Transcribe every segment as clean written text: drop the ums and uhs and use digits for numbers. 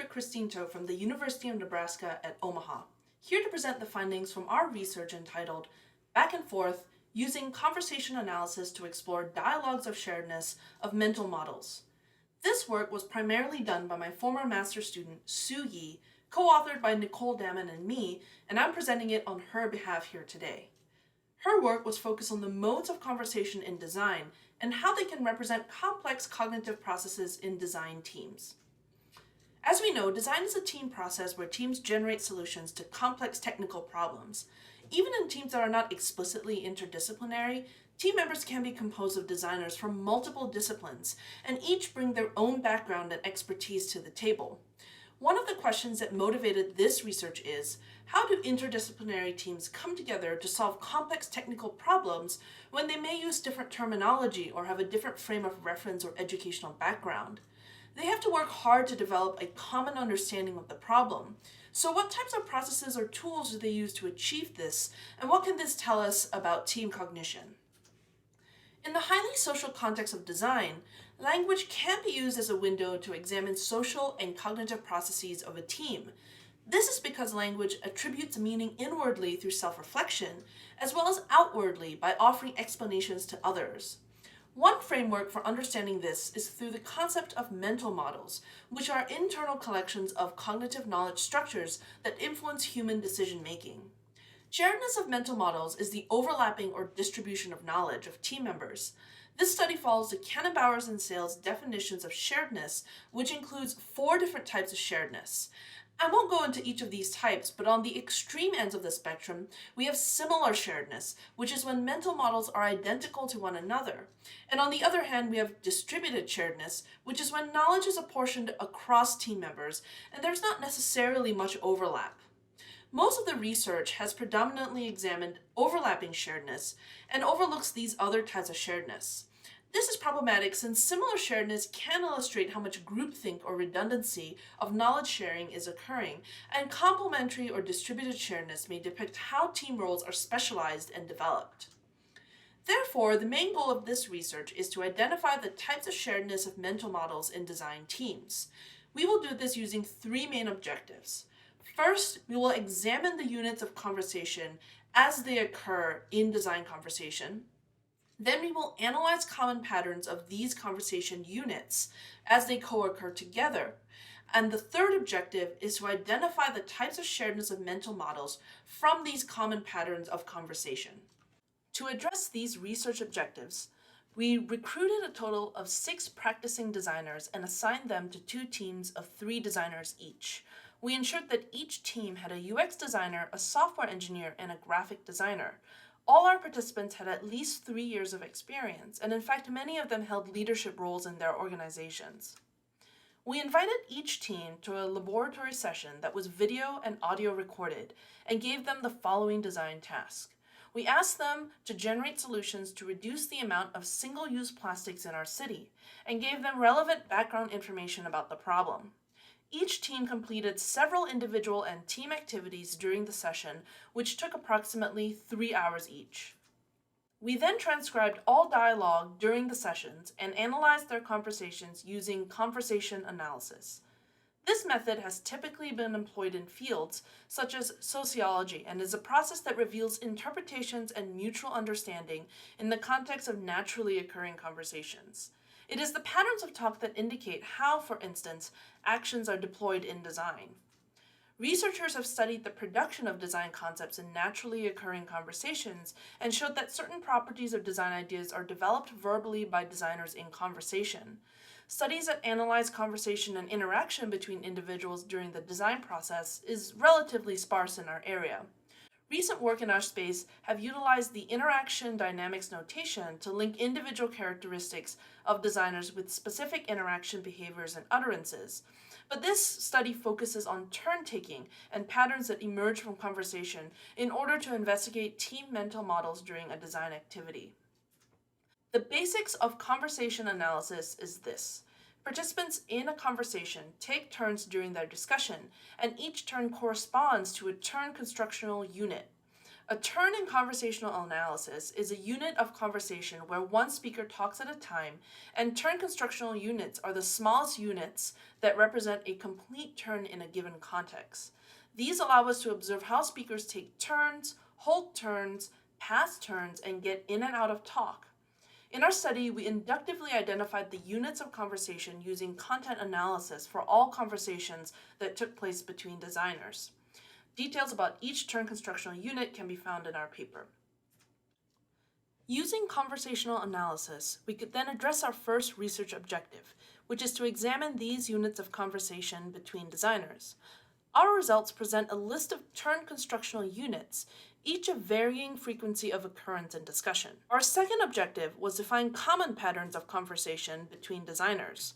Dr. Christine Toh from the University of Nebraska at Omaha, here to present the findings from our research entitled Back and Forth, Using Conversation Analysis to Explore Dialogues of Sharedness of Mental Models. This work was primarily done by my former master's student, Sue Yi, co-authored by Toh Damen and me, and I'm presenting it on her behalf here today. Her work was focused on the modes of conversation in design and how they can represent complex cognitive processes in design teams. As we know, design is a team process where teams generate solutions to complex technical problems. Even in teams that are not explicitly interdisciplinary, team members can be composed of designers from multiple disciplines, and each bring their own background and expertise to the table. One of the questions that motivated this research is, how do interdisciplinary teams come together to solve complex technical problems when they may use different terminology or have a different frame of reference or educational background? They have to work hard to develop a common understanding of the problem. So what types of processes or tools do they use to achieve this, and what can this tell us about team cognition? In the highly social context of design, language can be used as a window to examine social and cognitive processes of a team. This is because language attributes meaning inwardly through self-reflection, as well as outwardly by offering explanations to others. One framework for understanding this is through the concept of mental models, which are internal collections of cognitive knowledge structures that influence human decision-making. Sharedness of mental models is the overlapping or distribution of knowledge of team members. This study follows the Cannon-Bowers and Sales definitions of sharedness, which includes 4 different types of sharedness. I won't go into each of these types, but on the extreme ends of the spectrum, we have similar sharedness, which is when mental models are identical to one another. And on the other hand, we have distributed sharedness, which is when knowledge is apportioned across team members, and there's not necessarily much overlap. Most of the research has predominantly examined overlapping sharedness and overlooks these other types of sharedness. This is problematic since similar sharedness can illustrate how much groupthink or redundancy of knowledge sharing is occurring, and complementary or distributed sharedness may depict how team roles are specialized and developed. Therefore, the main goal of this research is to identify the types of sharedness of mental models in design teams. We will do this using 3 main objectives. First, we will examine the units of conversation as they occur in design conversation. Then we will analyze common patterns of these conversation units as they co-occur together. And the third objective is to identify the types of sharedness of mental models from these common patterns of conversation. To address these research objectives, we recruited a total of 6 practicing designers and assigned them to 2 teams of 3 designers each. We ensured that each team had a UX designer, a software engineer, and a graphic designer. All our participants had at least 3 years of experience, and in fact, many of them held leadership roles in their organizations. We invited each team to a laboratory session that was video and audio recorded and gave them the following design task. We asked them to generate solutions to reduce the amount of single-use plastics in our city and gave them relevant background information about the problem. Each team completed several individual and team activities during the session, which took approximately 3 hours each. We then transcribed all dialogue during the sessions and analyzed their conversations using conversation analysis. This method has typically been employed in fields such as sociology and is a process that reveals interpretations and mutual understanding in the context of naturally occurring conversations. It is the patterns of talk that indicate how, for instance, actions are deployed in design. Researchers have studied the production of design concepts in naturally occurring conversations and showed that certain properties of design ideas are developed verbally by designers in conversation. Studies that analyze conversation and interaction between individuals during the design process is relatively sparse in our area. Recent work in our space have utilized the interaction dynamics notation to link individual characteristics of designers with specific interaction behaviors and utterances. But this study focuses on turn-taking and patterns that emerge from conversation in order to investigate team mental models during a design activity. The basics of conversation analysis is this. Participants in a conversation take turns during their discussion, and each turn corresponds to a turn constructional unit. A turn in conversational analysis is a unit of conversation where one speaker talks at a time, and turn constructional units are the smallest units that represent a complete turn in a given context. These allow us to observe how speakers take turns, hold turns, pass turns, and get in and out of talk. In our study, we inductively identified the units of conversation using content analysis for all conversations that took place between designers. Details about each turn constructional unit can be found in our paper. Using conversational analysis, we could then address our first research objective, which is to examine these units of conversation between designers. Our results present a list of turn constructional units, each of varying frequency of occurrence and discussion. Our second objective was to find common patterns of conversation between designers.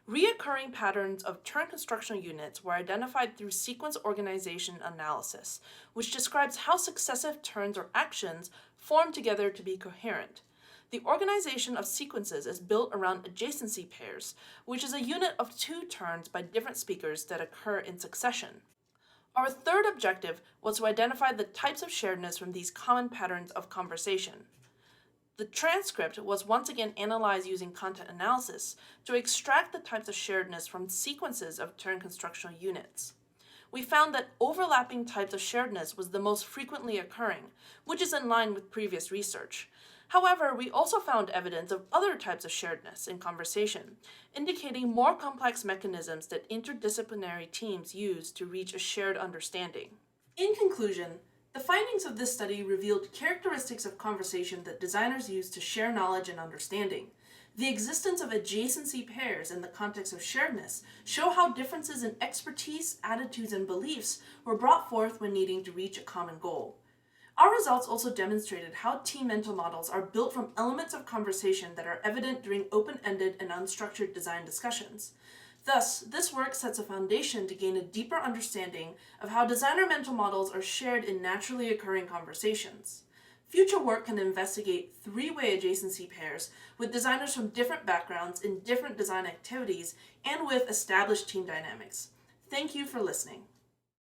Reoccurring patterns of turn constructional units were identified through sequence organization analysis, which describes how successive turns or actions form together to be coherent. The organization of sequences is built around adjacency pairs, which is a unit of two turns by different speakers that occur in succession. Our third objective was to identify the types of sharedness from these common patterns of conversation. The transcript was once again analyzed using content analysis to extract the types of sharedness from sequences of turn constructional units. We found that overlapping types of sharedness was the most frequently occurring, which is in line with previous research. However, we also found evidence of other types of sharedness in conversation, indicating more complex mechanisms that interdisciplinary teams use to reach a shared understanding. In conclusion, the findings of this study revealed characteristics of conversation that designers use to share knowledge and understanding. The existence of adjacency pairs in the context of sharedness show how differences in expertise, attitudes, and beliefs were brought forth when needing to reach a common goal. Our results also demonstrated how team mental models are built from elements of conversation that are evident during open-ended and unstructured design discussions. Thus, this work sets a foundation to gain a deeper understanding of how designer mental models are shared in naturally occurring conversations. Future work can investigate three-way adjacency pairs with designers from different backgrounds in different design activities and with established team dynamics. Thank you for listening.